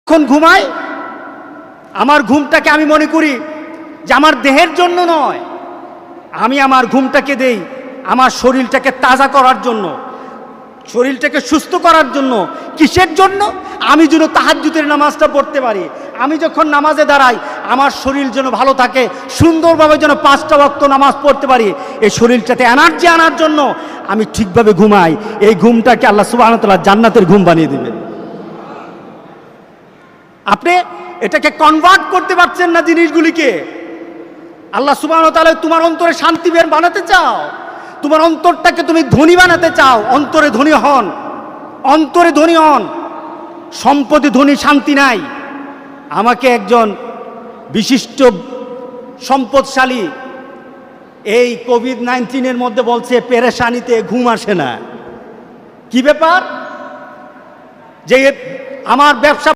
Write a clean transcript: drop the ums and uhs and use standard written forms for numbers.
যখন ঘুমাই আমার ঘুমটাকে আমি মনে করি যে আমার দেহের জন্য নয়, আমি আমার ঘুমটাকে দেই আমার শরীরটাকে তাজা করার জন্য, শরীরটাকে সুস্থ করার জন্য। কিসের জন্য? আমি যেন তাহাজ্জুদের নামাজটা পড়তে পারি। আমি যখন নামাজে দাঁড়াই আমার শরীর যেন ভালো থাকে, সুন্দরভাবে যেন 5টা ওয়াক্ত নামাজ পড়তে পারি। এই শরীরটাতে এনার্জি আনার জন্য আমি ঠিকভাবে ঘুমাই। এই ঘুমটাকে আল্লাহ সুবহানাহু ওয়া তাআলা জান্নাতের ঘুম বানিয়ে দিবেন। আপনি এটাকে কনভার্ট করতে পারছেন না জিনিসগুলিকে। আল্লাহ সুবহানাহু ওয়া তাআলা তোমার অন্তরে শান্তি বানাতে চাও, তোমার অন্তরটাকে তুমি ধনী বানাতে চাও, অন্তরে ধনী হন, অন্তরে ধনী হন। সম্পদে ধনী শান্তি নাই। আমাকে একজন বিশিষ্ট সম্পদশালী এই কোভিড-19 মধ্যে বলছে পেরেশানিতে ঘুম আসে না। কি ব্যাপার? যে আমার ব্যবসা